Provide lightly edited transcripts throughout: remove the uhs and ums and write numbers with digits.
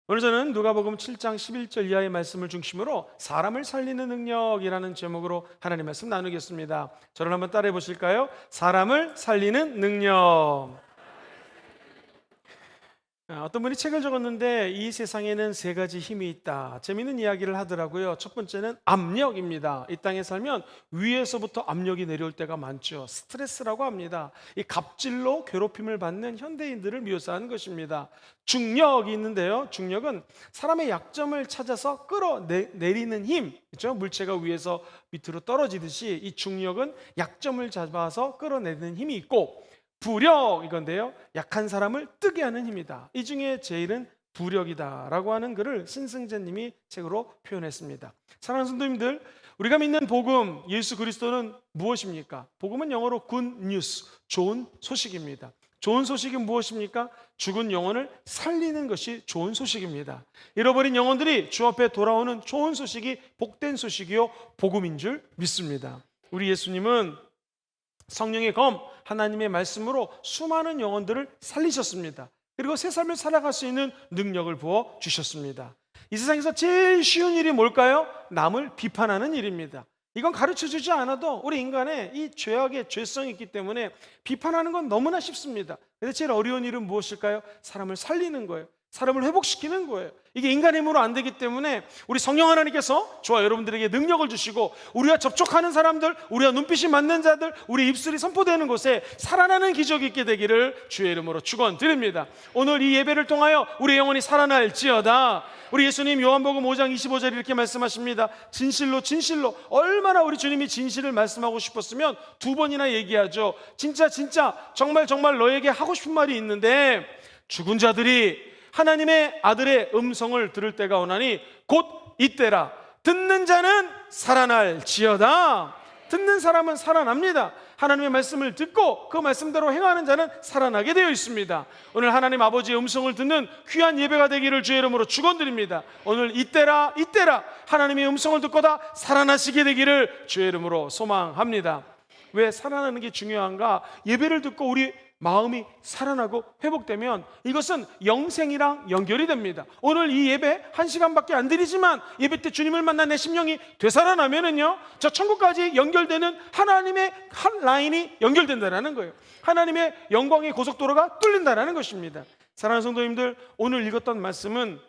오늘 저는 누가복음 7장 11절 이하의 말씀을 중심으로 사람을 살리는 능력이라는 제목으로 하나님 말씀 나누겠습니다. 저를 한번 따라해 보실까요? 사람을 살리는 능력. 어떤 분이 책을 적었는데 이 세상에는 세 가지 힘이 있다. 재미있는 이야기를 하더라고요. 첫 번째는 압력입니다. 이 땅에 살면 위에서부터 압력이 내려올 때가 많죠. 스트레스라고 합니다. 이 갑질로 괴롭힘을 받는 현대인들을 묘사하는 것입니다. 중력이 있는데요. 중력은 사람의 약점을 찾아서 끌어내리는 힘, 그렇죠? 물체가 위에서 밑으로 떨어지듯이 이 중력은 약점을 잡아서 끌어내리는 힘이 있고, 부력 이건데요, 약한 사람을 뜨게 하는 힘이다. 이 중에 제일은 부력이다라고 하는 글을 신승재님이 책으로 표현했습니다. 사랑하는 성도님들, 우리가 믿는 복음 예수 그리스도는 무엇입니까? 복음은 영어로 good news, 좋은 소식입니다. 좋은 소식은 무엇입니까? 죽은 영혼을 살리는 것이 좋은 소식입니다. 잃어버린 영혼들이 주 앞에 돌아오는 좋은 소식이 복된 소식이요 복음인 줄 믿습니다. 우리 예수님은 성령의 검, 하나님의 말씀으로 수많은 영혼들을 살리셨습니다. 그리고 새 삶을 살아갈 수 있는 능력을 부어 주셨습니다. 이 세상에서 제일 쉬운 일이 뭘까요? 남을 비판하는 일입니다. 이건 가르쳐주지 않아도 우리 인간의 이 죄악의 죄성이 있기 때문에 비판하는 건 너무나 쉽습니다. 근데 제일 어려운 일은 무엇일까요? 사람을 살리는 거예요. 사람을 회복시키는 거예요. 이게 인간의 힘으로 안 되기 때문에 우리 성령 하나님께서 저와 여러분들에게 능력을 주시고, 우리와 접촉하는 사람들, 우리와 눈빛이 맞는 자들, 우리 입술이 선포되는 곳에 살아나는 기적이 있게 되기를 주의 이름으로 축원드립니다. 오늘 이 예배를 통하여 우리 영혼이 살아날지어다. 우리 예수님 요한복음 5장 25절 이렇게 말씀하십니다. 진실로 진실로, 얼마나 우리 주님이 진실을 말씀하고 싶었으면 두 번이나 얘기하죠. 진짜 정말 너에게 하고 싶은 말이 있는데, 죽은 자들이 하나님의 아들의 음성을 들을 때가 오나니 곧 이때라. 듣는 자는 살아날지어다. 듣는 사람은 살아납니다. 하나님의 말씀을 듣고 그 말씀대로 행하는 자는 살아나게 되어 있습니다. 오늘 하나님 아버지의 음성을 듣는 귀한 예배가 되기를 주의 이름으로 축원드립니다. 오늘 이때라 하나님의 음성을 듣고 다 살아나시게 되기를 주의 이름으로 소망합니다. 왜 살아나는 게 중요한가? 예배를 듣고 우리 마음이 살아나고 회복되면 이것은 영생이랑 연결이 됩니다. 오늘 이 예배 1시간밖에 안 드리지만 예배 때 주님을 만난 내 심령이 되살아나면은요, 저 천국까지 연결되는 하나님의 한 라인이 연결된다는 거예요. 하나님의 영광의 고속도로가 뚫린다는 것입니다. 사랑하는 성도님들, 오늘 읽었던 말씀은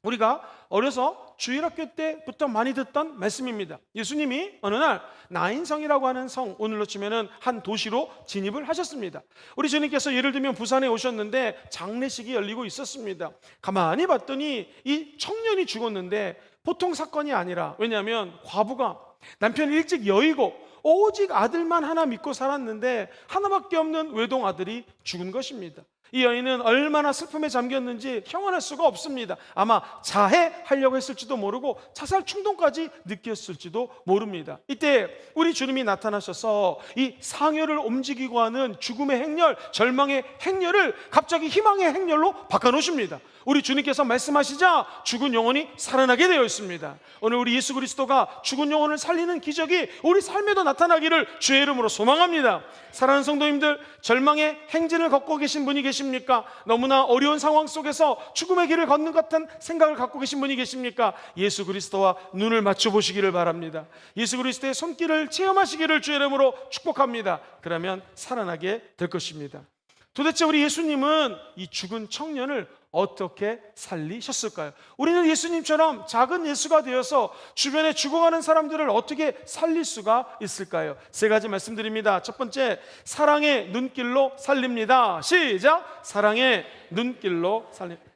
우리가 어려서 주일학교 때부터 많이 듣던 말씀입니다. 예수님이 어느 날 나인성이라고 하는 성, 오늘로 치면은 한 도시로 진입을 하셨습니다. 우리 주님께서 예를 들면 부산에 오셨는데 장례식이 열리고 있었습니다. 가만히 봤더니 이 청년이 죽었는데 보통 사건이 아니라, 왜냐하면 과부가 남편이 일찍 여의고 오직 아들만 하나 믿고 살았는데 하나밖에 없는 외동 아들이 죽은 것입니다. 이 여인은 얼마나 슬픔에 잠겼는지 형언할 수가 없습니다. 아마 자해하려고 했을지도 모르고 자살 충동까지 느꼈을지도 모릅니다. 이때 우리 주님이 나타나셔서 이 상여를 움직이고 하는 죽음의 행렬, 절망의 행렬을 갑자기 희망의 행렬로 바꿔놓으십니다. 우리 주님께서 말씀하시자 죽은 영혼이 살아나게 되어 있습니다. 오늘 우리 예수 그리스도가 죽은 영혼을 살리는 기적이 우리 삶에도 나타나기를 주의 이름으로 소망합니다. 사랑하는 성도님들, 절망의 행진을 걷고 계신 분이 계십니까? 너무나 어려운 상황 속에서 죽음의 길을 걷는 것 같은 생각을 갖고 계신 분이 계십니까? 예수 그리스도와 눈을 맞춰보시기를 바랍니다. 예수 그리스도의 손길을 체험하시기를 주의 이름으로 축복합니다. 그러면 살아나게 될 것입니다. 도대체 우리 예수님은 이 죽은 청년을 어떻게 살리셨을까요? 우리는 예수님처럼 작은 예수가 되어서 주변에 죽어가는 사람들을 어떻게 살릴 수가 있을까요? 세 가지 말씀드립니다. 첫 번째, 사랑의 눈길로 살립니다. 시작! 사랑의 눈길로 살립니다.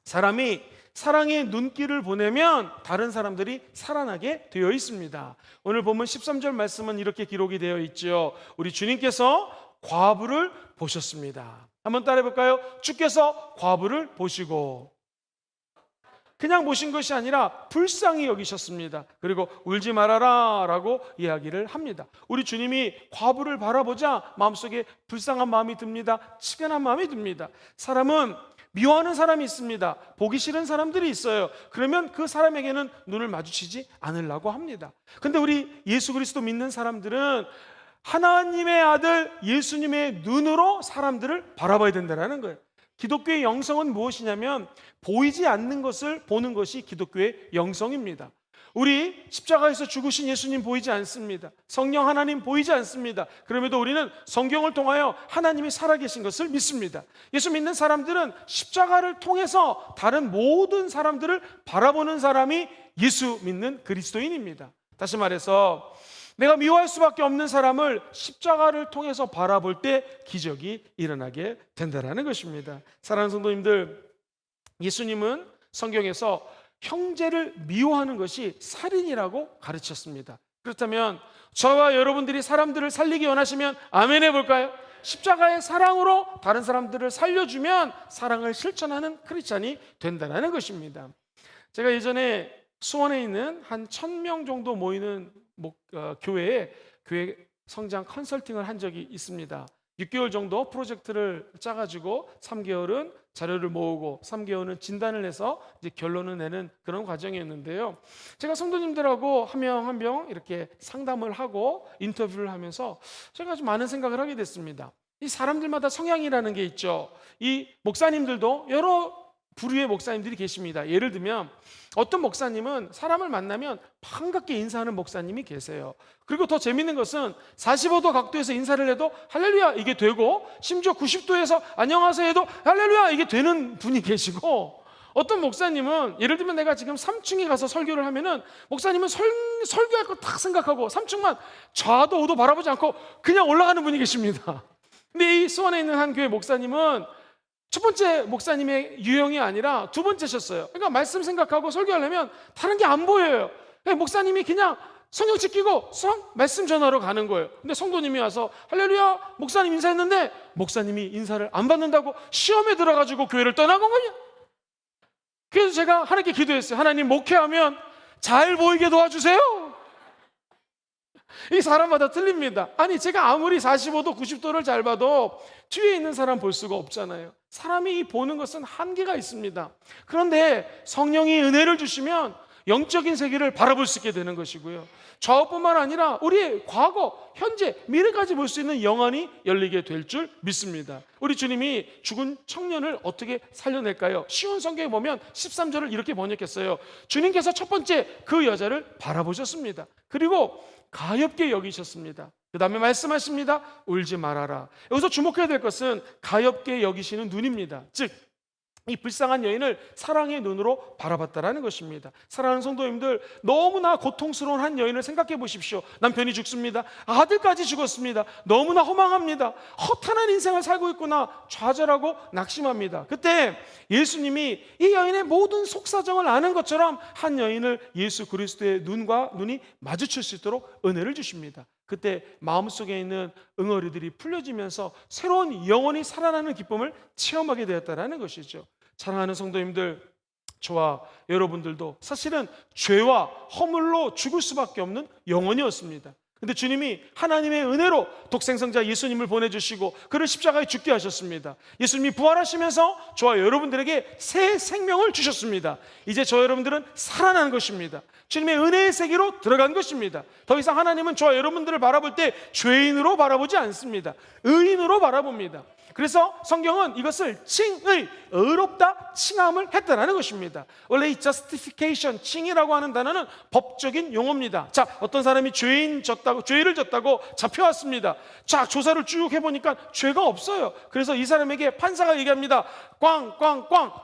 사람이 사랑의 눈길을 보내면 다른 사람들이 살아나게 되어 있습니다. 오늘 본문 13절 말씀은 이렇게 기록이 되어 있죠. 우리 주님께서 과부를 보셨습니다. 한번 따라해 볼까요? 주께서 과부를 보시고, 그냥 보신 것이 아니라 불쌍히 여기셨습니다. 그리고 울지 말아라 라고 이야기를 합니다. 우리 주님이 과부를 바라보자 마음속에 불쌍한 마음이 듭니다. 치근한 마음이 듭니다. 사람은 미워하는 사람이 있습니다. 보기 싫은 사람들이 있어요. 그러면 그 사람에게는 눈을 마주치지 않으려고 합니다. 근데 우리 예수 그리스도 믿는 사람들은 하나님의 아들 예수님의 눈으로 사람들을 바라봐야 된다는 거예요. 기독교의 영성은 무엇이냐면 보이지 않는 것을 보는 것이 기독교의 영성입니다. 우리 십자가에서 죽으신 예수님 보이지 않습니다. 성령 하나님 보이지 않습니다. 그럼에도 우리는 성경을 통하여 하나님이 살아계신 것을 믿습니다. 예수 믿는 사람들은 십자가를 통해서 다른 모든 사람들을 바라보는 사람이 예수 믿는 그리스도인입니다. 다시 말해서 내가 미워할 수밖에 없는 사람을 십자가를 통해서 바라볼 때 기적이 일어나게 된다는 것입니다. 사랑하는 성도님들, 예수님은 성경에서 형제를 미워하는 것이 살인이라고 가르쳤습니다. 그렇다면 저와 여러분들이 사람들을 살리기 원하시면 아멘 해볼까요? 십자가의 사랑으로 다른 사람들을 살려주면 사랑을 실천하는 크리스찬이 된다는 것입니다. 제가 예전에 수원에 있는 한 1,000명 정도 모이는 교회에 교회 성장 컨설팅을 한 적이 있습니다. 6개월 정도 프로젝트를 짜가지고 3개월은 자료를 모으고 3개월은 진단을 해서 이제 결론을 내는 그런 과정이었는데요. 제가 성도님들하고 한 명 한 명 이렇게 상담을 하고 인터뷰를 하면서 제가 좀 많은 생각을 하게 됐습니다. 이 사람들마다 성향이라는 게 있죠. 이 목사님들도 여러 부류의 목사님들이 계십니다. 예를 들면 어떤 목사님은 사람을 만나면 반갑게 인사하는 목사님이 계세요. 그리고 더 재밌는 것은 45도 각도에서 인사를 해도 할렐루야 이게 되고, 심지어 90도에서 안녕하세요 해도 할렐루야 이게 되는 분이 계시고, 어떤 목사님은 예를 들면 내가 지금 3층에 가서 설교를 하면은 목사님은 설교할 거 딱 생각하고 3층만 좌도 우도 바라보지 않고 그냥 올라가는 분이 계십니다. 근데 이 수원에 있는 한 교회 목사님은 첫 번째 목사님의 유형이 아니라 두 번째셨어요. 그러니까 말씀 생각하고 설교하려면 다른 게 안 보여요. 목사님이 그냥 성경 지키고 말씀 전하러 가는 거예요. 근데 성도님이 와서 할렐루야 목사님 인사했는데 목사님이 인사를 안 받는다고 시험에 들어가지고 교회를 떠나간 거냐. 그래서 제가 하나님께 기도했어요. 하나님, 목회하면 잘 보이게 도와주세요. 이 사람마다 틀립니다. 아니 제가 아무리 45도 90도를 잘 봐도 뒤에 있는 사람 볼 수가 없잖아요. 사람이 보는 것은 한계가 있습니다. 그런데 성령이 은혜를 주시면 영적인 세계를 바라볼 수 있게 되는 것이고요. 좌우뿐만 아니라 우리의 과거, 현재, 미래까지 볼 수 있는 영안이 열리게 될 줄 믿습니다. 우리 주님이 죽은 청년을 어떻게 살려낼까요? 쉬운 성경에 보면 13절을 이렇게 번역했어요. 주님께서 첫 번째 그 여자를 바라보셨습니다. 그리고 가엾게 여기셨습니다. 그 다음에 말씀하십니다. 울지 말아라. 여기서 주목해야 될 것은 가엾게 여기시는 눈입니다. 즉 이 불쌍한 여인을 사랑의 눈으로 바라봤다라는 것입니다. 사랑하는 성도님들, 너무나 고통스러운 한 여인을 생각해 보십시오. 남편이 죽습니다. 아들까지 죽었습니다. 너무나 허망합니다. 허탄한 인생을 살고 있구나 좌절하고 낙심합니다. 그때 예수님이 이 여인의 모든 속사정을 아는 것처럼 한 여인을 예수 그리스도의 눈이 마주칠 수 있도록 은혜를 주십니다. 그때 마음속에 있는 응어리들이 풀려지면서 새로운 영혼이 살아나는 기쁨을 체험하게 되었다는 것이죠. 사랑하는 성도님들, 저와 여러분들도 사실은 죄와 허물로 죽을 수밖에 없는 영혼이었습니다. 근데 주님이 하나님의 은혜로 독생성자 예수님을 보내주시고 그를 십자가에 죽게 하셨습니다. 예수님이 부활하시면서 저와 여러분들에게 새 생명을 주셨습니다. 이제 저 여러분들은 살아난 것입니다. 주님의 은혜의 세계로 들어간 것입니다. 더 이상 하나님은 저와 여러분들을 바라볼 때 죄인으로 바라보지 않습니다. 의인으로 바라봅니다. 그래서 성경은 이것을 칭의, 의롭다 칭함을 했다는 것입니다. 원래 이 justification, 칭이라고 하는 단어는 법적인 용어입니다. 자, 어떤 사람이 죄를 졌다고 잡혀왔습니다. 자, 조사를 쭉 해보니까 죄가 없어요. 그래서 이 사람에게 판사가 얘기합니다. 꽝,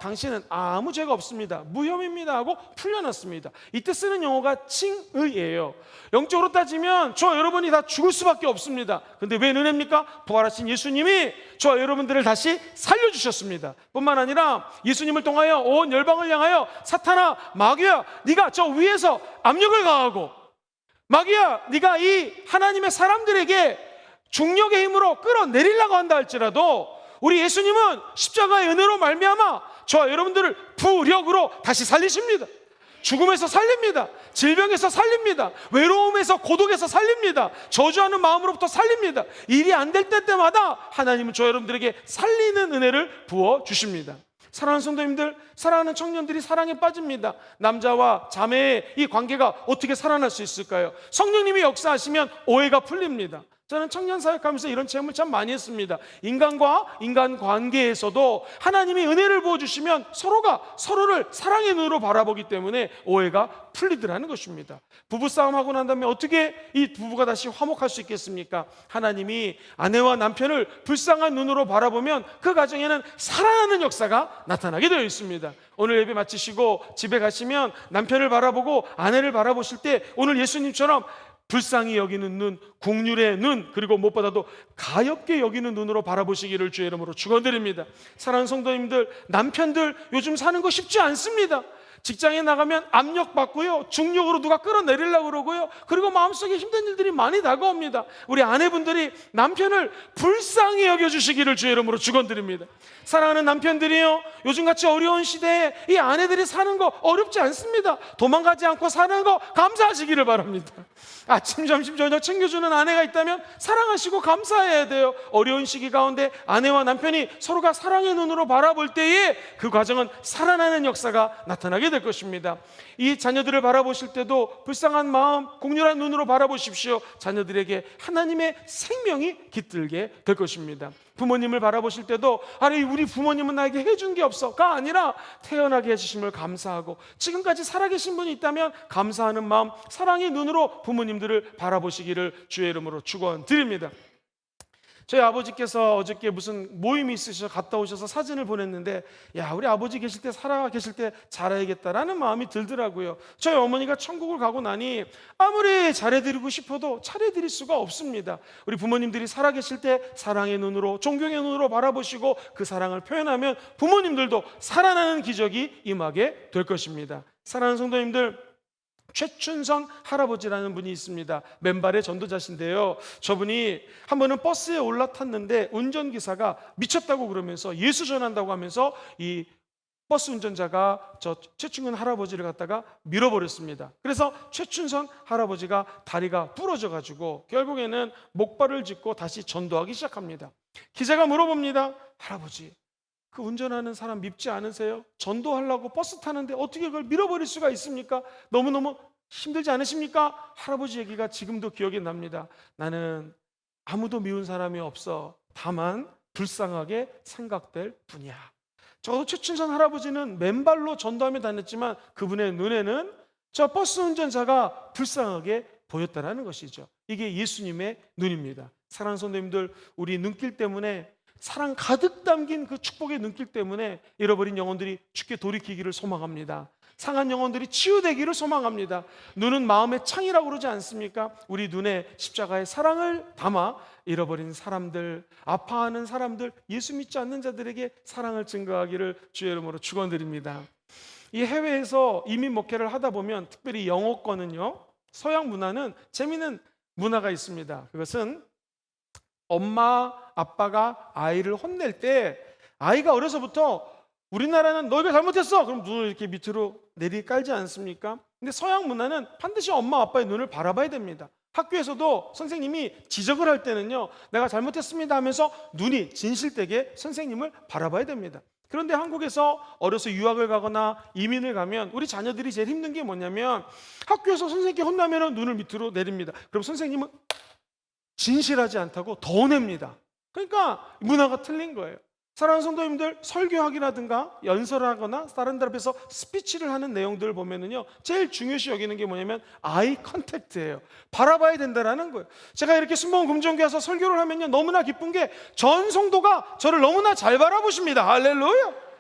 당신은 아무 죄가 없습니다. 무혐의입니다 하고 풀려났습니다. 이때 쓰는 용어가 칭의예요. 영적으로 따지면 저 여러분이 다 죽을 수밖에 없습니다. 근데 왜 은혜입니까? 부활하신 예수님이 저 여러분들을 다시 살려주셨습니다. 뿐만 아니라 예수님을 통하여 온 열방을 향하여 사탄아, 마귀야, 네가 저 위에서 압력을 가하고, 마귀야, 네가 이 하나님의 사람들에게 중력의 힘으로 끌어내리려고 한다 할지라도 우리 예수님은 십자가의 은혜로 말미암아 저와 여러분들을 부력으로 다시 살리십니다. 죽음에서 살립니다. 질병에서 살립니다. 외로움에서, 고독에서 살립니다. 저주하는 마음으로부터 살립니다. 일이 안 될 때마다 하나님은 저 여러분들에게 살리는 은혜를 부어주십니다. 사랑하는 성도님들, 사랑하는 청년들이 사랑에 빠집니다. 남자와 자매의 이 관계가 어떻게 살아날 수 있을까요? 성령님이 역사하시면 오해가 풀립니다. 저는 청년 사역하면서 이런 체험을 참 많이 했습니다. 인간과 인간 관계에서도 하나님이 은혜를 부어주시면 서로가 서로를 사랑의 눈으로 바라보기 때문에 오해가 풀리더라는 것입니다. 부부싸움하고 난 다음에 어떻게 이 부부가 다시 화목할 수 있겠습니까? 하나님이 아내와 남편을 불쌍한 눈으로 바라보면 그 가정에는 사랑하는 역사가 나타나게 되어 있습니다. 오늘 예배 마치시고 집에 가시면 남편을 바라보고 아내를 바라보실 때 오늘 예수님처럼 불쌍히 여기는 눈, 긍휼의 눈, 그리고 무엇보다도 가엾게 여기는 눈으로 바라보시기를 주의 이름으로 축원드립니다. 사랑하는 성도님들, 남편들 요즘 사는 거 쉽지 않습니다. 직장에 나가면 압력받고요, 중력으로 누가 끌어내리려고 그러고요, 그리고 마음속에 힘든 일들이 많이 다가옵니다. 우리 아내분들이 남편을 불쌍히 여겨주시기를 주의 이름으로 축원드립니다. 사랑하는 남편들이요, 요즘같이 어려운 시대에 이 아내들이 사는 거 어렵지 않습니다. 도망가지 않고 사는 거 감사하시기를 바랍니다. 아침, 점심, 저녁 챙겨주는 아내가 있다면 사랑하시고 감사해야 돼요. 어려운 시기 가운데 아내와 남편이 서로가 사랑의 눈으로 바라볼 때에 그 과정은 살아나는 역사가 나타나게 될 것입니다. 이 자녀들을 바라보실 때도 불쌍한 마음, 긍휼한 눈으로 바라보십시오. 자녀들에게 하나님의 생명이 깃들게 될 것입니다. 부모님을 바라보실 때도 아니 우리 부모님은 나에게 해준 게 없어가 아니라 태어나게 해주심을 감사하고 지금까지 살아계신 분이 있다면 감사하는 마음, 사랑의 눈으로 부모님들을 바라보시기를 주의 이름으로 축원드립니다. 저희 아버지께서 어저께 무슨 모임이 있으셔서 갔다 오셔서 사진을 보냈는데 야, 우리 아버지 계실 때 살아 계실 때 잘해야겠다라는 마음이 들더라고요. 저희 어머니가 천국을 가고 나니 아무리 잘해드리고 싶어도 잘해드릴 수가 없습니다. 우리 부모님들이 살아 계실 때 사랑의 눈으로, 존경의 눈으로 바라보시고 그 사랑을 표현하면 부모님들도 살아나는 기적이 임하게 될 것입니다. 사랑하는 성도님들, 최춘선 할아버지라는 분이 있습니다. 맨발의 전도자신데요, 저분이 한 번은 버스에 올라탔는데 운전기사가 미쳤다고 그러면서 예수 전한다고 하면서 이 버스 운전자가 저 최춘선 할아버지를 갖다가 밀어버렸습니다. 그래서 최춘선 할아버지가 다리가 부러져 가지고 결국에는 목발을 짚고 다시 전도하기 시작합니다. 기자가 물어봅니다. 할아버지, 그 운전하는 사람 밉지 않으세요? 전도하려고 버스 타는데 어떻게 그걸 밀어버릴 수가 있습니까? 너무너무 힘들지 않으십니까? 할아버지 얘기가 지금도 기억이 납니다. 나는 아무도 미운 사람이 없어. 다만 불쌍하게 생각될 뿐이야. 적어도 최춘선 할아버지는 맨발로 전도하며 다녔지만 그분의 눈에는 저 버스 운전자가 불쌍하게 보였다는 것이죠. 이게 예수님의 눈입니다. 사랑하는 성도님들, 우리 눈길 때문에, 사랑 가득 담긴 그 축복의 눈길 때문에 잃어버린 영혼들이 주께 돌이키기를 소망합니다. 상한 영혼들이 치유되기를 소망합니다. 눈은 마음의 창이라고 그러지 않습니까? 우리 눈에 십자가의 사랑을 담아 잃어버린 사람들, 아파하는 사람들, 예수 믿지 않는 자들에게 사랑을 증거하기를 주의 이름으로 축원드립니다. 이 해외에서 이민 목회를 하다 보면 특별히 영어권은요, 서양 문화는 재미있는 문화가 있습니다. 그것은 엄마, 아빠가 아이를 혼낼 때 아이가 어려서부터, 우리나라는 너희가 잘못했어! 그럼 눈을 이렇게 밑으로 내리 깔지 않습니까? 근데 서양 문화는 반드시 엄마, 아빠의 눈을 바라봐야 됩니다. 학교에서도 선생님이 지적을 할 때는요, 내가 잘못했습니다 하면서 눈이 진실되게 선생님을 바라봐야 됩니다. 그런데 한국에서 어려서 유학을 가거나 이민을 가면 우리 자녀들이 제일 힘든 게 뭐냐면 학교에서 선생님께 혼나면 눈을 밑으로 내립니다. 그럼 선생님은 진실하지 않다고 더 냅니다. 그러니까 문화가 틀린 거예요. 사랑하는 성도님들, 설교학이라든가 연설하거나 다른 데 앞에서 스피치를 하는 내용들을 보면은요, 제일 중요시 여기는 게 뭐냐면 아이 컨택트예요. 바라봐야 된다라는 거예요. 제가 이렇게 순복음 금정교회 와서 설교를 하면요, 너무나 기쁜 게 전 성도가 저를 너무나 잘 바라보십니다. 할렐루야.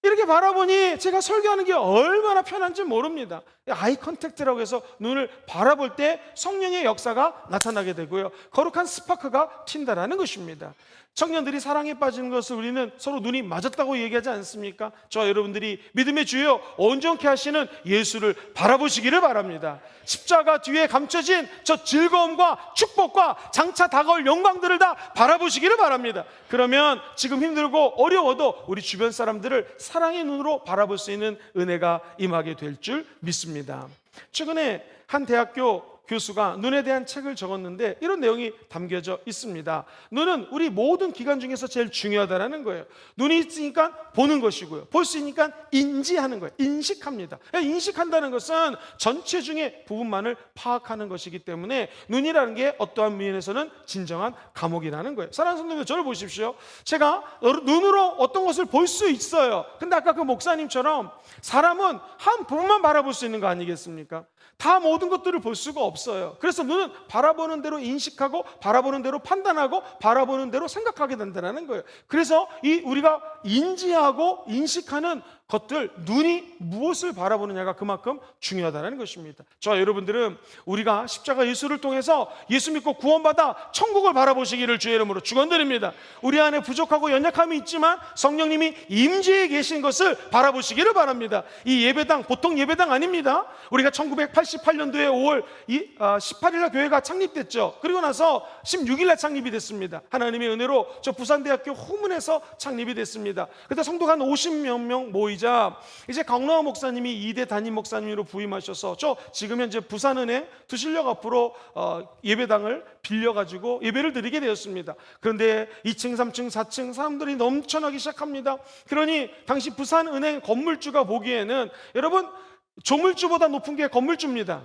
이렇게 바라보니 제가 설교하는 게 얼마나 편한지 모릅니다. 아이 컨택트라고 해서 눈을 바라볼 때 성령의 역사가 나타나게 되고요, 거룩한 스파크가 튄다라는 것입니다. 청년들이 사랑에 빠지는 것을 우리는 서로 눈이 맞았다고 얘기하지 않습니까? 저와 여러분들이 믿음의 주여 온전케 하시는 예수를 바라보시기를 바랍니다. 십자가 뒤에 감춰진 저 즐거움과 축복과 장차 다가올 영광들을 다 바라보시기를 바랍니다. 그러면 지금 힘들고 어려워도 우리 주변 사람들을 사랑의 눈으로 바라볼 수 있는 은혜가 임하게 될 줄 믿습니다. 최근에 한 대학교 교수가 눈에 대한 책을 적었는데 이런 내용이 담겨져 있습니다. 눈은 우리 모든 기관 중에서 제일 중요하다는 거예요. 눈이 있으니까 보는 것이고요. 볼 수 있으니까 인지하는 거예요. 인식합니다. 인식한다는 것은 전체 중에 부분만을 파악하는 것이기 때문에 눈이라는 게 어떠한 면에서는 진정한 감옥이라는 거예요. 사랑하는 성도님들, 저를 보십시오. 제가 눈으로 어떤 것을 볼 수 있어요. 근데 아까 그 목사님처럼 사람은 한 부분만 바라볼 수 있는 거 아니겠습니까? 다 모든 것들을 볼 수가 없어요. 그래서 눈은 바라보는 대로 인식하고 바라보는 대로 판단하고 바라보는 대로 생각하게 된다는 거예요. 그래서 우리가 인지하고 인식하는 것들, 눈이 무엇을 바라보느냐가 그만큼 중요하다는 것입니다. 저와 여러분들은 우리가 십자가 예수를 통해서 예수 믿고 구원받아 천국을 바라보시기를 주의 이름으로 축원드립니다. 우리 안에 부족하고 연약함이 있지만 성령님이 임재해 계신 것을 바라보시기를 바랍니다. 이 예배당 보통 예배당 아닙니다. 우리가 1988년도에 5월 18일 날 교회가 창립됐죠. 그리고 나서 16일 날 창립이 됐습니다. 하나님의 은혜로 저 부산대학교 후문에서 창립이 됐습니다. 그때 성도가 한 50몇 명 모이자 이제 강로아 목사님이 2대 담임 목사님으로 부임하셔서 저 지금 현재 부산은행 두실역 앞으로 예배당을 빌려가지고 예배를 드리게 되었습니다. 그런데 2층, 3층, 4층 사람들이 넘쳐나기 시작합니다. 그러니 당시 부산은행 건물주가 보기에는 여러분 조물주보다 높은 게 건물주입니다.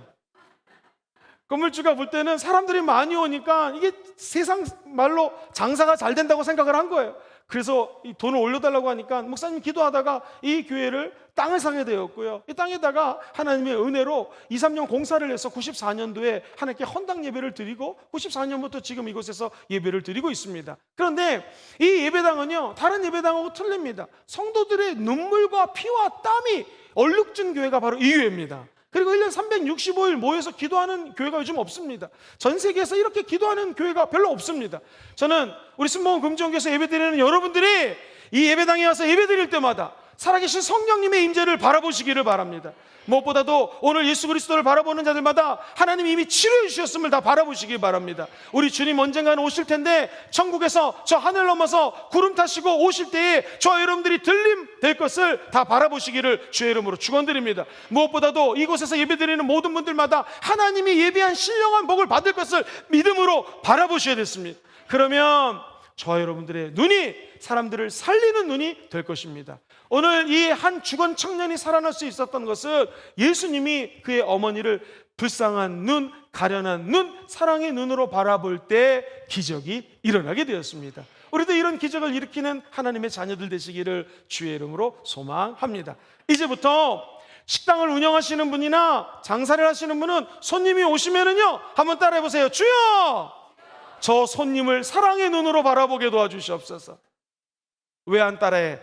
건물주가 볼 때는 사람들이 많이 오니까 이게 세상 말로 장사가 잘 된다고 생각을 한 거예요. 그래서 이 돈을 올려달라고 하니까 목사님 기도하다가 이 교회를 땅을 사게 되었고요. 이 땅에다가 하나님의 은혜로 2, 3년 공사를 해서 94년도에 하나님께 헌당 예배를 드리고 94년부터 지금 이곳에서 예배를 드리고 있습니다. 그런데 이 예배당은요, 다른 예배당하고 틀립니다. 성도들의 눈물과 피와 땀이 얼룩진 교회가 바로 이 교회입니다. 그리고 1년 365일 모여서 기도하는 교회가 요즘 없습니다. 전 세계에서 이렇게 기도하는 교회가 별로 없습니다. 저는 우리 순복음 금정교에서 예배드리는 여러분들이 이 예배당에 와서 예배드릴 때마다 살아계신 성령님의 임재를 바라보시기를 바랍니다. 무엇보다도 오늘 예수 그리스도를 바라보는 자들마다 하나님이 이미 치료해 주셨음을 다 바라보시기 바랍니다. 우리 주님 언젠가는 오실 텐데 천국에서 저 하늘 넘어서 구름 타시고 오실 때에 저와 여러분들이 들림 될 것을 다 바라보시기를 주의 이름으로 축원드립니다. 무엇보다도 이곳에서 예배드리는 모든 분들마다 하나님이 예비한 신령한 복을 받을 것을 믿음으로 바라보셔야 됐습니다. 그러면 저와 여러분들의 눈이 사람들을 살리는 눈이 될 것입니다. 오늘 이 한 죽은 청년이 살아날 수 있었던 것은 예수님이 그의 어머니를 불쌍한 눈, 가련한 눈, 사랑의 눈으로 바라볼 때 기적이 일어나게 되었습니다. 우리도 이런 기적을 일으키는 하나님의 자녀들 되시기를 주의 이름으로 소망합니다. 이제부터 식당을 운영하시는 분이나 장사를 하시는 분은 손님이 오시면은요, 한번 따라해 보세요. 주여! 저 손님을 사랑의 눈으로 바라보게 도와주시옵소서. 왜 안 따라해?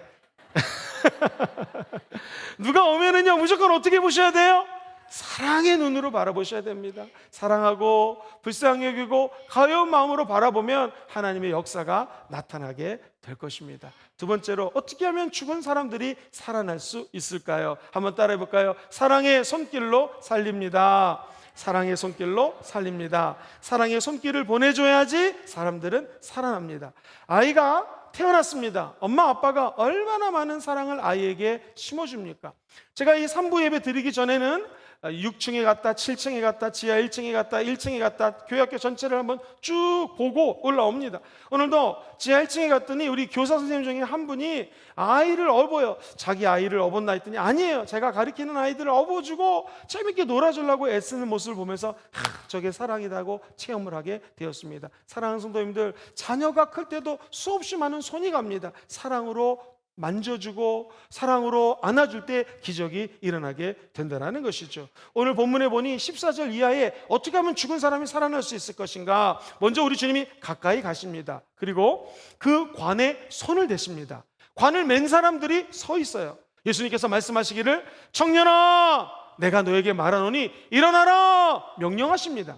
누가 오면은요, 무조건 어떻게 보셔야 돼요? 사랑의 눈으로 바라보셔야 됩니다. 사랑하고 불쌍히 여기고 가여운 마음으로 바라보면 하나님의 역사가 나타나게 될 것입니다. 두 번째로, 어떻게 하면 죽은 사람들이 살아날 수 있을까요? 한번 따라해 볼까요? 사랑의 손길로 살립니다. 사랑의 손길로 살립니다. 사랑의 손길을 보내줘야지 사람들은 살아납니다. 아이가 태어났습니다. 엄마 아빠가 얼마나 많은 사랑을 아이에게 심어줍니까? 제가 이 3부 예배 드리기 전에는 6층에 갔다 7층에 갔다 지하 1층에 갔다 1층에 갔다 교회학교 전체를 한번 쭉 보고 올라옵니다. 오늘도 지하 1층에 갔더니 우리 교사 선생님 중에 한 분이 아이를 업어요. 자기 아이를 업었나 했더니 아니에요. 제가 가르치는 아이들을 업어주고 재밌게 놀아주려고 애쓰는 모습을 보면서 저게 사랑이라고 체험을 하게 되었습니다. 사랑하는 성도님들, 자녀가 클 때도 수없이 많은 손이 갑니다. 사랑으로 만져주고 사랑으로 안아줄 때 기적이 일어나게 된다는 것이죠. 오늘 본문에 보니 14절 이하에 어떻게 하면 죽은 사람이 살아날 수 있을 것인가. 먼저 우리 주님이 가까이 가십니다. 그리고 그 관에 손을 대십니다. 관을 맨 사람들이 서 있어요. 예수님께서 말씀하시기를 청년아 내가 너에게 말하노니 일어나라 명령하십니다.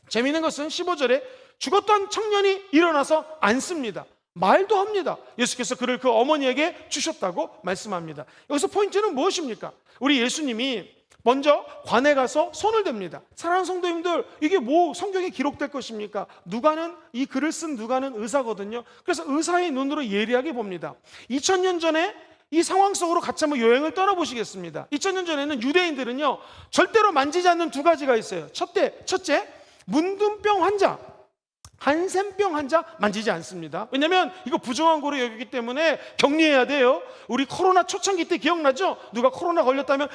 재미있는 것은 15절에 죽었던 청년이 일어나서 앉습니다. 말도 합니다. 예수께서 그를 그 어머니에게 주셨다고 말씀합니다. 여기서 포인트는 무엇입니까? 우리 예수님이 먼저 관에 가서 손을 댑니다. 사랑하는 성도님들, 이게 뭐 성경에 기록될 것입니까? 누가는, 이 글을 쓴 누가는 의사거든요. 그래서 의사의 눈으로 예리하게 봅니다. 2000년 전에 이 상황 속으로 같이 한번 여행을 떠나보시겠습니다. 2000년 전에는 유대인들은요, 절대로 만지지 않는 두 가지가 있어요. 첫째, 문둥병 환자, 한센병 환자 만지지 않습니다. 왜냐하면 이거 부정한 거로 여기기 때문에 격리해야 돼요. 우리 코로나 초창기 때 기억나죠? 누가 코로나 걸렸다면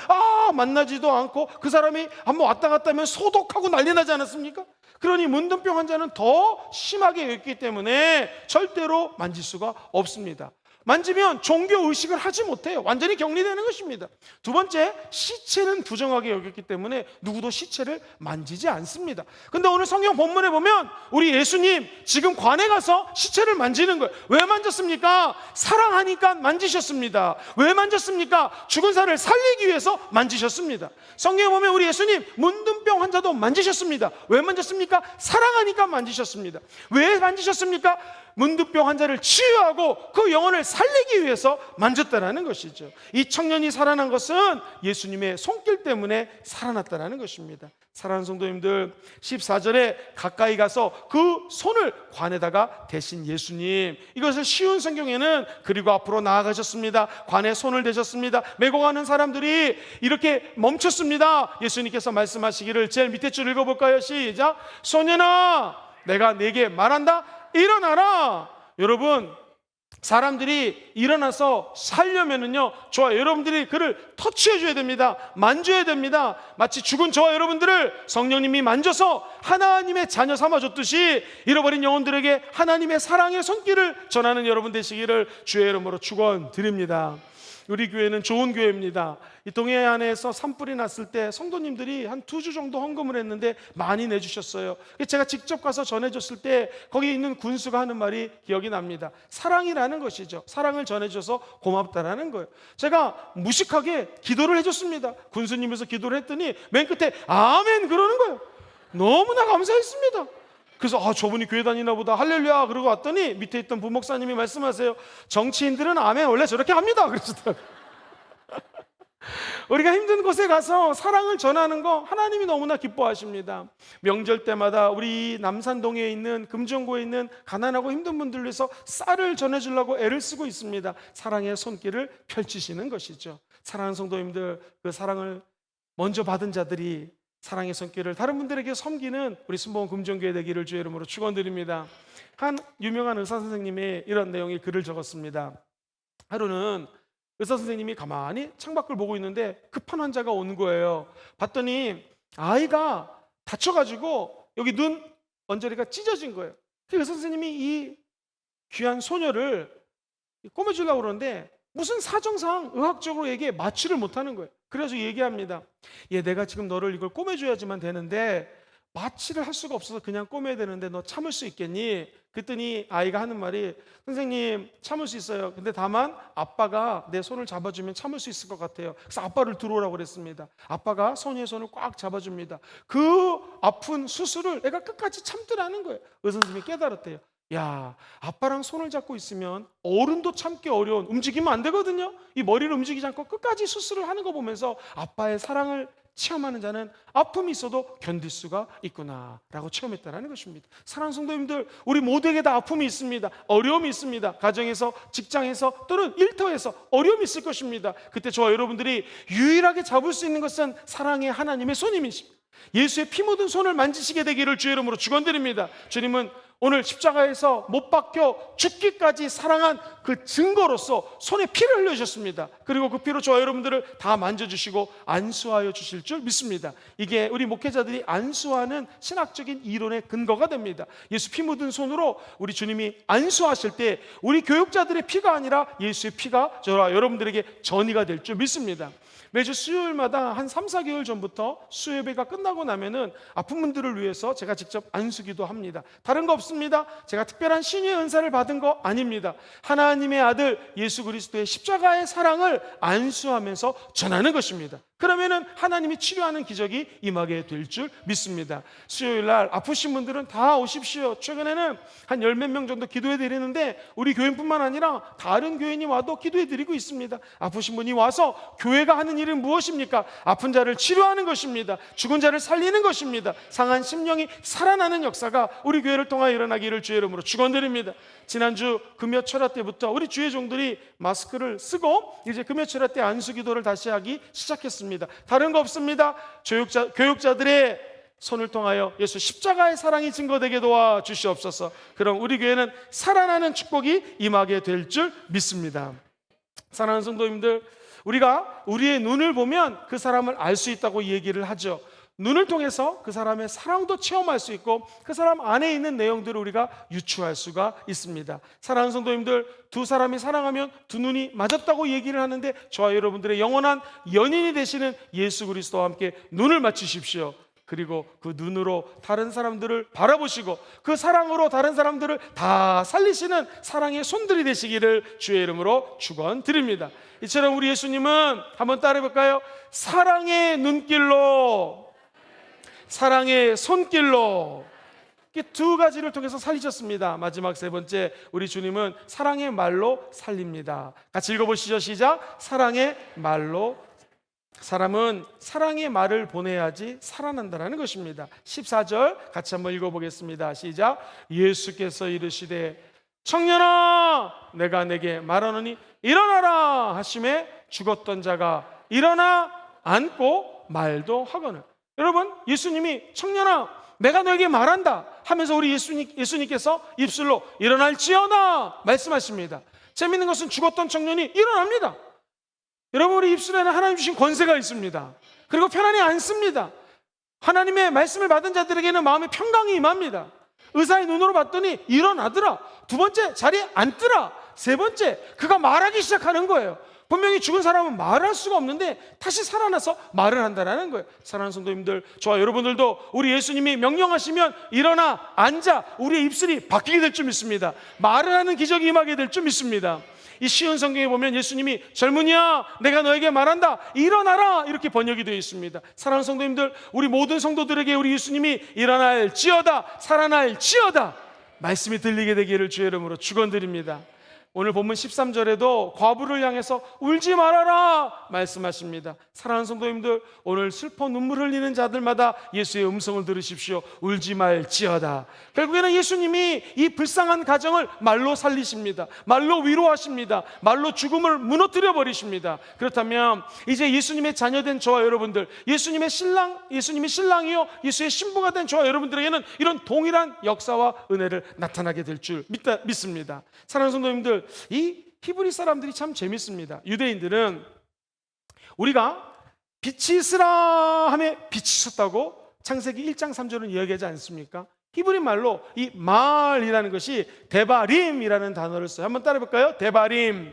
만나지도 않고 그 사람이 한번 왔다 갔다 하면 소독하고 난리 나지 않았습니까? 그러니 문둥병 환자는 더 심하게 여기기 때문에 절대로 만질 수가 없습니다. 만지면 종교 의식을 하지 못해요. 완전히 격리되는 것입니다. 두 번째, 시체는 부정하게 여겼기 때문에 누구도 시체를 만지지 않습니다. 근데 오늘 성경 본문에 보면 우리 예수님 지금 관에 가서 시체를 만지는 거예요. 왜 만졌습니까? 사랑하니까 만지셨습니다. 왜 만졌습니까? 죽은 사람을 살리기 위해서 만지셨습니다. 성경에 보면 우리 예수님 문둥병 환자도 만지셨습니다. 왜 만졌습니까? 사랑하니까 만지셨습니다. 왜 만지셨습니까? 문둥병 환자를 치유하고 그 영혼을 살리기 위해서 만졌다라는 것이죠. 이 청년이 살아난 것은 예수님의 손길 때문에 살아났다라는 것입니다. 사랑하는 성도님들, 14절에 가까이 가서 그 손을 관에다가 대신 예수님, 이것을 쉬운 성경에는 그리고 앞으로 나아가셨습니다. 관에 손을 대셨습니다. 메고 가는 사람들이 이렇게 멈췄습니다. 예수님께서 말씀하시기를, 제일 밑에 줄 읽어볼까요? 시작. 소년아, 내가 네게 말한다, 일어나라. 여러분, 사람들이 일어나서 살려면은요, 저와 여러분들이 그를 터치해 줘야 됩니다. 만져야 됩니다. 마치 죽은 저와 여러분들을 성령님이 만져서 하나님의 자녀 삼아줬듯이 잃어버린 영혼들에게 하나님의 사랑의 손길을 전하는 여러분 되시기를 주의 이름으로 축원드립니다. 우리 교회는 좋은 교회입니다. 이 동해안에서 산불이 났을 때 성도님들이 한 2주 정도 헌금을 했는데 많이 내주셨어요. 제가 직접 가서 전해줬을 때 거기 있는 군수가 하는 말이 기억이 납니다. 사랑이라는 것이죠. 사랑을 전해줘서 고맙다라는 거예요. 제가 무식하게 기도를 해줬습니다. 군수님에서 기도를 했더니 맨 끝에 아멘 그러는 거예요. 너무나 감사했습니다. 그래서 저분이 교회 다니나 보다, 할렐루야 그러고 왔더니 밑에 있던 부목사님이 말씀하세요. 정치인들은 아멘 원래 저렇게 합니다 그러시더라고요. 우리가 힘든 곳에 가서 사랑을 전하는 거 하나님이 너무나 기뻐하십니다. 명절 때마다 우리 남산동에 있는 금정고에 있는 가난하고 힘든 분들 위해서 쌀을 전해주려고 애를 쓰고 있습니다. 사랑의 손길을 펼치시는 것이죠. 사랑하는 성도님들, 그 사랑을 먼저 받은 자들이 사랑의 손길을 다른 분들에게 섬기는 우리 순복음 금정교회 되기를 주의 이름으로 축원드립니다. 한 유명한 의사 선생님이 이런 내용의 글을 적었습니다. 하루는 의사 선생님이 가만히 창밖을 보고 있는데 급한 환자가 오는 거예요. 봤더니 아이가 다쳐가지고 여기 눈 언저리가 찢어진 거예요. 의사 선생님이 이 귀한 소녀를 꼬매주려고 그러는데 무슨 사정상 의학적으로 얘기에 마취를 못하는 거예요. 그래서 얘기합니다. 내가 지금 너를 이걸 꼬매줘야지만 되는데 마취를 할 수가 없어서 그냥 꼬매야 되는데 너 참을 수 있겠니? 그랬더니 아이가 하는 말이, 선생님 참을 수 있어요. 근데 다만 아빠가 내 손을 잡아주면 참을 수 있을 것 같아요. 그래서 아빠를 들어오라고 그랬습니다. 아빠가 소녀의 손을 꽉 잡아줍니다. 그 아픈 수술을 애가 끝까지 참더라는 거예요. 의사 선생님이 깨달았대요. 아빠랑 손을 잡고 있으면 어른도 참기 어려운, 움직이면 안 되거든요. 이 머리를 움직이지 않고 끝까지 수술을 하는 거 보면서 아빠의 사랑을 체험하는 자는 아픔이 있어도 견딜 수가 있구나 라고 체험했다는 것입니다. 사랑하는 성도님들, 우리 모두에게 다 아픔이 있습니다. 어려움이 있습니다. 가정에서, 직장에서, 또는 일터에서 어려움이 있을 것입니다. 그때 저와 여러분들이 유일하게 잡을 수 있는 것은 사랑의 하나님의 손님이십니다. 예수의 피 묻은 손을 만지시게 되기를 주의 이름으로 축원드립니다. 주님은 오늘 십자가에서 못 박혀 죽기까지 사랑한 그 증거로서 손에 피를 흘려주셨습니다. 그리고 그 피로 저와 여러분들을 다 만져주시고 안수하여 주실 줄 믿습니다. 이게 우리 목회자들이 안수하는 신학적인 이론의 근거가 됩니다. 예수 피 묻은 손으로 우리 주님이 안수하실 때 우리 교육자들의 피가 아니라 예수의 피가 저와 여러분들에게 전이가 될 줄 믿습니다. 매주 수요일마다 한 3, 4개월 전부터 수요예배가 끝나고 나면은 아픈 분들을 위해서 제가 직접 안수기도 합니다. 다른 거 없습니다. 제가 특별한 신유의 은사를 받은 거 아닙니다. 하나님의 아들 예수 그리스도의 십자가의 사랑을 안수하면서 전하는 것입니다. 그러면은 하나님이 치료하는 기적이 임하게 될 줄 믿습니다. 수요일 날 아프신 분들은 다 오십시오. 최근에는 한 10몇 명 정도 기도해 드리는데 우리 교인뿐만 아니라 다른 교인이 와도 기도해 드리고 있습니다. 아프신 분이 와서 교회가 하는 일은 무엇입니까? 아픈 자를 치료하는 것입니다. 죽은 자를 살리는 것입니다. 상한 심령이 살아나는 역사가 우리 교회를 통하여 일어나기를 주의 이름으로 축원드립니다. 지난주 금요철야 때부터 우리 주의 종들이 마스크를 쓰고 이제 금요철야 때 안수기도를 다시 하기 시작했습니다. 다른 거 없습니다. 교육자들의 손을 통하여 예수 십자가의 사랑이 증거되게 도와주시옵소서. 그럼 우리 교회는 살아나는 축복이 임하게 될 줄 믿습니다. 사랑하는 성도님들, 우리가 우리의 눈을 보면 그 사람을 알 수 있다고 얘기를 하죠. 눈을 통해서 그 사람의 사랑도 체험할 수 있고 그 사람 안에 있는 내용들을 우리가 유추할 수가 있습니다. 사랑하는 성도님들, 두 사람이 사랑하면 두 눈이 맞았다고 얘기를 하는데 저와 여러분들의 영원한 연인이 되시는 예수 그리스도와 함께 눈을 맞추십시오. 그리고 그 눈으로 다른 사람들을 바라보시고 그 사랑으로 다른 사람들을 다 살리시는 사랑의 손들이 되시기를 주의 이름으로 축원드립니다. 이처럼 우리 예수님은 한번 따라해볼까요? 사랑의 눈길로, 사랑의 손길로, 이렇게 두 가지를 통해서 살리셨습니다. 마지막 세 번째, 우리 주님은 사랑의 말로 살립니다. 같이 읽어보시죠. 시작. 사랑의 말로. 사람은 사랑의 말을 보내야지 살아난다는 것입니다. 14절 같이 한번 읽어보겠습니다. 시작. 예수께서 이르시되 청년아 내가 내게 말하노니 일어나라 하심에 죽었던 자가 일어나 앉고 말도 하거늘. 여러분, 예수님이 청년아 내가 너에게 말한다 하면서 우리 예수님께서 입술로 일어날지어다 말씀하십니다. 재밌는 것은 죽었던 청년이 일어납니다. 여러분, 우리 입술에는 하나님 주신 권세가 있습니다. 그리고 편안히 앉습니다. 하나님의 말씀을 받은 자들에게는 마음의 평강이 임합니다. 의사의 눈으로 봤더니 일어나더라. 두 번째, 자리에 앉더라. 세 번째, 그가 말하기 시작하는 거예요. 분명히 죽은 사람은 말할 수가 없는데 다시 살아나서 말을 한다는 거예요. 사랑하는 성도님들, 저와 여러분들도 우리 예수님이 명령하시면 일어나 앉아 우리의 입술이 바뀌게 될 줄 믿습니다. 말을 하는 기적이 임하게 될 줄 믿습니다. 이 쉬운 성경에 보면 예수님이 젊은이야 내가 너에게 말한다 일어나라 이렇게 번역이 되어 있습니다. 사랑하는 성도님들, 우리 모든 성도들에게 우리 예수님이 일어날지어다 살아날지어다 말씀이 들리게 되기를 주의 이름으로 축원드립니다. 오늘 본문 13절에도 과부를 향해서 울지 말아라 말씀하십니다. 사랑하는 성도님들, 오늘 슬퍼 눈물 흘리는 자들마다 예수의 음성을 들으십시오. 울지 말지어다. 결국에는 예수님이 이 불쌍한 가정을 말로 살리십니다. 말로 위로하십니다. 말로 죽음을 무너뜨려 버리십니다. 그렇다면 이제 예수님의 자녀된 저와 여러분들, 예수님이 신랑이요 예수의 신부가 된 저와 여러분들에게는 이런 동일한 역사와 은혜를 나타나게 될 줄 믿습니다. 사랑하는 성도님들, 이 히브리 사람들이 참 재밌습니다. 유대인들은 우리가 빛이 있으라 하며 빛이 있었다고 창세기 1장 3절은 이야기하지 않습니까? 히브리 말로 이 말이라는 것이 데바림이라는 단어를 써요. 한번 따라해 볼까요? 데바림.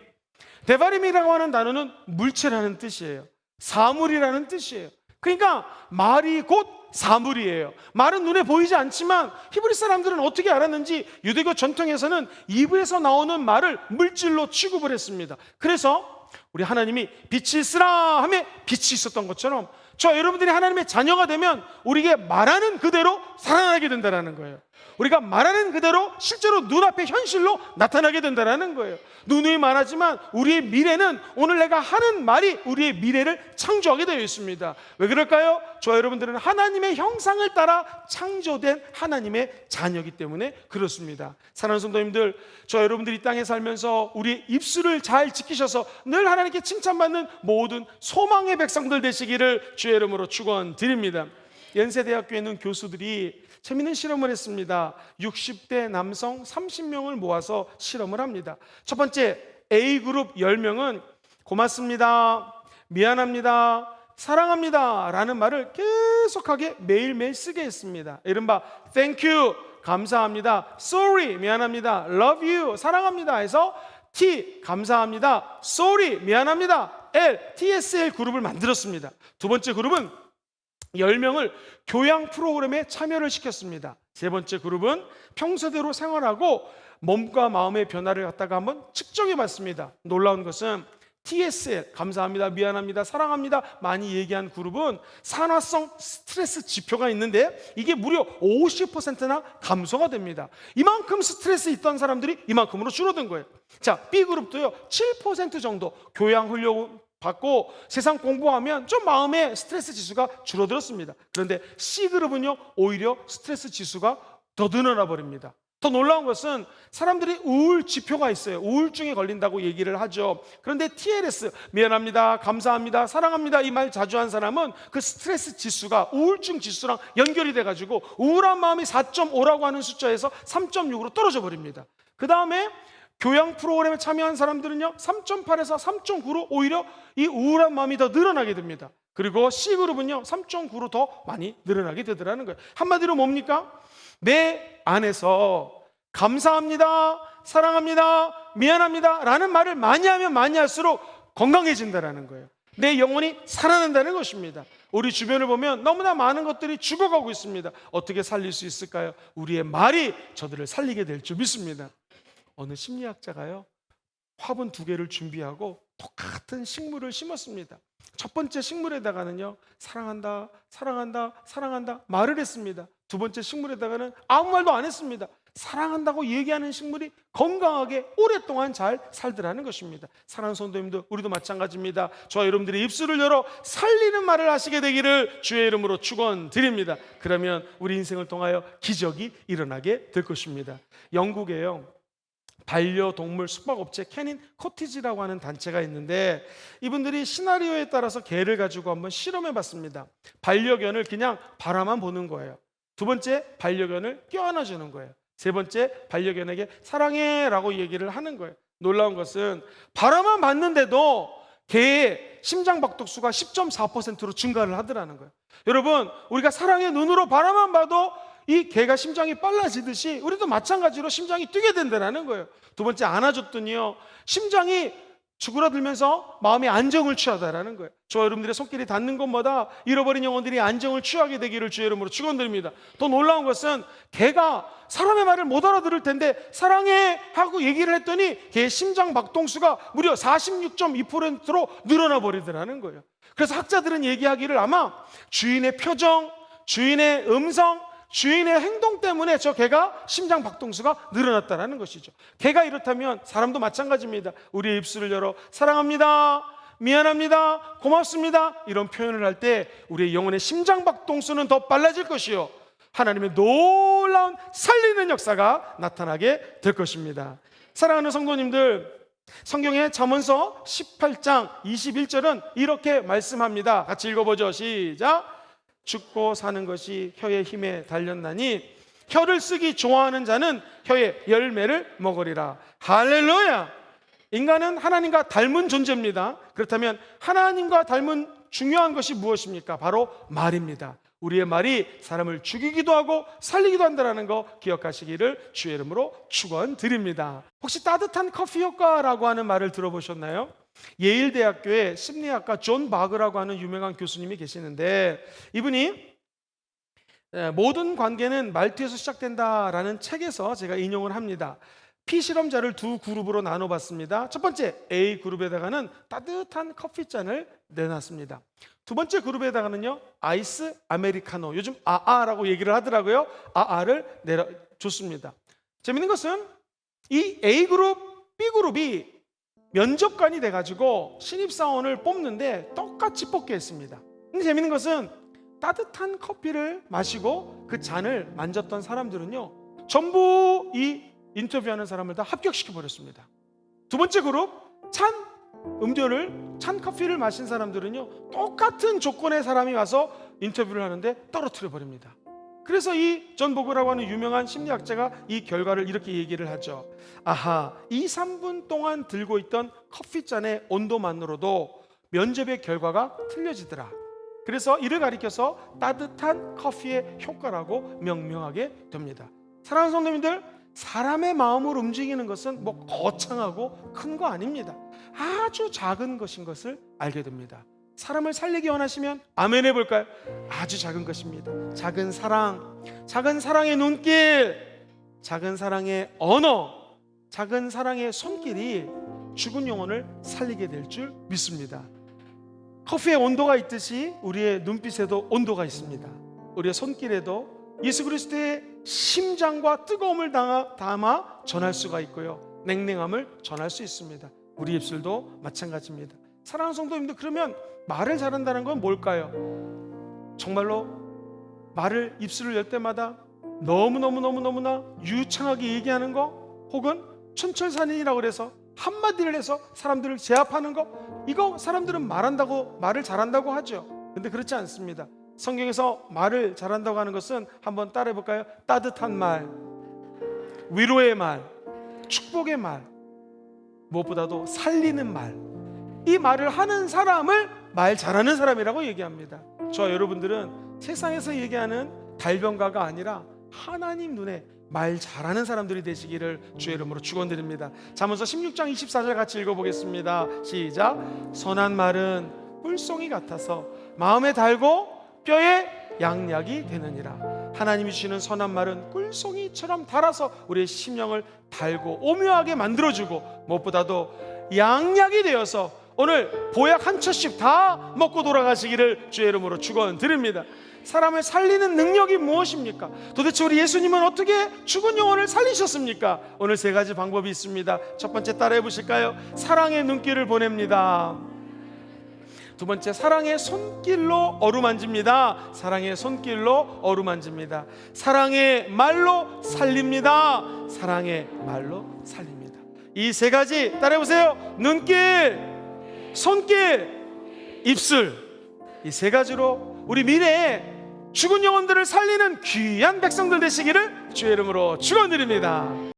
데바림이라고 하는 단어는 물체라는 뜻이에요. 사물이라는 뜻이에요. 그러니까 말이 곧 사물이에요. 말은 눈에 보이지 않지만 히브리 사람들은 어떻게 알았는지 유대교 전통에서는 입에서 나오는 말을 물질로 취급을 했습니다. 그래서 우리 하나님이 빛이 있으라 하며 빛이 있었던 것처럼 저 여러분들이 하나님의 자녀가 되면 우리에게 말하는 그대로 살아나게 된다는 거예요. 우리가 말하는 그대로 실제로 눈앞에 현실로 나타나게 된다는 거예요. 누누이 말하지만 우리의 미래는 오늘 내가 하는 말이 우리의 미래를 창조하게 되어 있습니다. 왜 그럴까요? 저 여러분들은 하나님의 형상을 따라 창조된 하나님의 자녀이기 때문에 그렇습니다. 사랑하는 성도님들, 저 여러분들이 이 땅에 살면서 우리의 입술을 잘 지키셔서 늘 하나님께 칭찬받는 모든 소망의 백성들 되시기를 주의 이름으로 축원드립니다. 연세대학교에 있는 교수들이 재미있는 실험을 했습니다. 60대 남성 30명을 모아서 실험을 합니다. 첫 번째, A그룹 10명은 고맙습니다, 미안합니다, 사랑합니다 라는 말을 계속하게 매일매일 쓰게 했습니다. 이른바 thank you, 감사합니다, sorry, 미안합니다, love you, 사랑합니다 해서 T, 감사합니다, sorry, 미안합니다, L, TSL 그룹을 만들었습니다. 두 번째 그룹은 10명을 교양 프로그램에 참여를 시켰습니다. 세 번째 그룹은 평소대로 생활하고 몸과 마음의 변화를 갖다가 한번 측정해 봤습니다. 놀라운 것은 TSL, 감사합니다, 미안합니다, 사랑합니다 많이 얘기한 그룹은 산화성 스트레스 지표가 있는데 이게 무려 50%나 감소가 됩니다. 이만큼 스트레스 있던 사람들이 이만큼으로 줄어든 거예요. 자, B그룹도요 7% 정도 교양 훈련 받고 세상 공부하면 좀 마음의 스트레스 지수가 줄어들었습니다. 그런데 C그룹은요 오히려 스트레스 지수가 더 늘어나 버립니다. 더 놀라운 것은 사람들이 우울 지표가 있어요. 우울증에 걸린다고 얘기를 하죠. 그런데 TLS, 미안합니다, 감사합니다, 사랑합니다, 이 말 자주 한 사람은 그 스트레스 지수가 우울증 지수랑 연결이 돼가지고 우울한 마음이 4.5라고 하는 숫자에서 3.6으로 떨어져 버립니다. 그 다음에 교양 프로그램에 참여한 사람들은요, 3.8에서 3.9로 오히려 이 우울한 마음이 더 늘어나게 됩니다. 그리고 C그룹은요, 3.9로 더 많이 늘어나게 되더라는 거예요. 한마디로 뭡니까? 내 안에서 감사합니다, 사랑합니다, 미안합니다 라는 말을 많이 하면 많이 할수록 건강해진다는 거예요. 내 영혼이 살아난다는 것입니다. 우리 주변을 보면 너무나 많은 것들이 죽어가고 있습니다. 어떻게 살릴 수 있을까요? 우리의 말이 저들을 살리게 될 줄 믿습니다. 어느 심리학자가요, 화분 2개를 준비하고 똑같은 식물을 심었습니다. 첫 번째 식물에다가는요, 사랑한다, 사랑한다, 사랑한다 말을 했습니다. 두 번째 식물에다가는 아무 말도 안 했습니다. 사랑한다고 얘기하는 식물이 건강하게 오랫동안 잘 살더라는 것입니다. 사랑하는 성도님들, 우리도 마찬가지입니다. 저와 여러분들이 입술을 열어 살리는 말을 하시게 되기를 주의 이름으로 축원드립니다. 그러면 우리 인생을 통하여 기적이 일어나게 될 것입니다. 영국에요, 반려동물 숙박업체 캐닌 코티지라고 하는 단체가 있는데, 이분들이 시나리오에 따라서 개를 가지고 한번 실험해 봤습니다. 반려견을 그냥 바라만 보는 거예요. 두 번째, 반려견을 껴안아 주는 거예요. 세 번째, 반려견에게 사랑해 라고 얘기를 하는 거예요. 놀라운 것은 바라만 봤는데도 개의 심장박동수가 10.4%로 증가를 하더라는 거예요. 여러분, 우리가 사랑의 눈으로 바라만 봐도 이 개가 심장이 빨라지듯이 우리도 마찬가지로 심장이 뛰게 된다는 거예요. 두 번째, 안아줬더니요, 심장이 주그라들면서 마음의 안정을 취하다라는 거예요. 저와 여러분들의 손길이 닿는 곳마다 잃어버린 영혼들이 안정을 취하게 되기를 주의 이름으로 축원드립니다. 더 놀라운 것은 개가 사람의 말을 못 알아들을 텐데 사랑해 하고 얘기를 했더니 개의 심장 박동수가 무려 46.2%로 늘어나 버리더라는 거예요. 그래서 학자들은 얘기하기를 아마 주인의 표정, 주인의 음성, 주인의 행동 때문에 저 개가 심장 박동수가 늘어났다는 것이죠. 개가 이렇다면 사람도 마찬가지입니다. 우리의 입술을 열어 사랑합니다, 미안합니다, 고맙습니다 이런 표현을 할 때 우리의 영혼의 심장 박동수는 더 빨라질 것이요, 하나님의 놀라운 살리는 역사가 나타나게 될 것입니다. 사랑하는 성도님들, 성경의 잠언서 18장 21절은 이렇게 말씀합니다. 같이 읽어보죠. 시작. 죽고 사는 것이 혀의 힘에 달렸나니 혀를 쓰기 좋아하는 자는 혀의 열매를 먹으리라. 할렐루야. 인간은 하나님과 닮은 존재입니다. 그렇다면 하나님과 닮은 중요한 것이 무엇입니까? 바로 말입니다. 우리의 말이 사람을 죽이기도 하고 살리기도 한다는 거 기억하시기를 주의 이름으로 축원드립니다. 혹시 따뜻한 커피 효과라고 하는 말을 들어보셨나요? 예일대학교의 심리학과 존 바그라고 하는 유명한 교수님이 계시는데, 이분이 모든 관계는 말투에서 시작된다라는 책에서 제가 인용을 합니다. 피실험자를 두 그룹으로 나눠봤습니다. 첫 번째 A 그룹에다가는 따뜻한 커피잔을 내놨습니다. 두 번째 그룹에다가는요, 아이스 아메리카노, 요즘 아아라고 얘기를 하더라고요. 아아를 내려줬습니다. 재밌는 것은 이 A 그룹, B 그룹이 면접관이 돼가지고 신입사원을 뽑는데 똑같이 뽑게 했습니다. 근데 재밌는 것은 따뜻한 커피를 마시고 그 잔을 만졌던 사람들은요, 전부 이 인터뷰하는 사람을 다 합격시켜 버렸습니다. 두 번째 그룹, 찬 커피를 마신 사람들은요, 똑같은 조건의 사람이 와서 인터뷰를 하는데 떨어뜨려 버립니다. 그래서 이 존 보그라고 하는 유명한 심리학자가 이 결과를 이렇게 얘기를 하죠. 아하, 2, 3분 동안 들고 있던 커피잔의 온도만으로도 면접의 결과가 틀려지더라. 그래서 이를 가리켜서 따뜻한 커피의 효과라고 명명하게 됩니다. 사랑하는 성도님들, 사람의 마음을 움직이는 것은 뭐 거창하고 큰 거 아닙니다. 아주 작은 것인 것을 알게 됩니다. 사람을 살리기 원하시면 아멘 해볼까요? 아주 작은 것입니다. 작은 사랑, 작은 사랑의 눈길, 작은 사랑의 언어, 작은 사랑의 손길이 죽은 영혼을 살리게 될 줄 믿습니다. 커피에 온도가 있듯이 우리의 눈빛에도 온도가 있습니다. 우리의 손길에도 예수 그리스도의 심장과 뜨거움을 담아 전할 수가 있고요, 냉랭함을 전할 수 있습니다. 우리 입술도 마찬가지입니다. 사랑하는 성도님들, 그러면 말을 잘한다는 건 뭘까요? 정말로 말을 입술을 열 때마다 너무나 유창하게 얘기하는 거, 혹은 촌철살인이라고 그래서 한마디를 해서 사람들을 제압하는 거, 이거 사람들은 말을 잘한다고 하죠. 근데 그렇지 않습니다. 성경에서 말을 잘한다고 하는 것은 한번 따라해 볼까요? 따뜻한 말, 위로의 말, 축복의 말, 무엇보다도 살리는 말, 이 말을 하는 사람을 말 잘하는 사람이라고 얘기합니다. 저와 여러분들은 세상에서 얘기하는 달변가가 아니라 하나님 눈에 말 잘하는 사람들이 되시기를 주의 이름으로 축원드립니다. 잠언서 16장 24절 같이 읽어보겠습니다. 시작. 선한 말은 꿀송이 같아서 마음에 달고 뼈에 양약이 되느니라. 하나님이 주시는 선한 말은 꿀송이처럼 달아서 우리의 심령을 달고 오묘하게 만들어주고, 무엇보다도 양약이 되어서 오늘 보약 한 첩씩 다 먹고 돌아가시기를 주의 이름으로 축원드립니다. 사람을 살리는 능력이 무엇입니까? 도대체 우리 예수님은 어떻게 죽은 영혼을 살리셨습니까? 오늘 세 가지 방법이 있습니다. 첫 번째, 따라해 보실까요? 사랑의 눈길을 보냅니다. 두 번째, 사랑의 손길로 어루만집니다. 사랑의 손길로 어루만집니다. 사랑의 말로 살립니다. 사랑의 말로 살립니다. 이 세 가지 따라해 보세요. 눈길, 손길, 입술. 이 세 가지로 우리 미래에 죽은 영혼들을 살리는 귀한 백성들 되시기를 주의 이름으로 축원드립니다.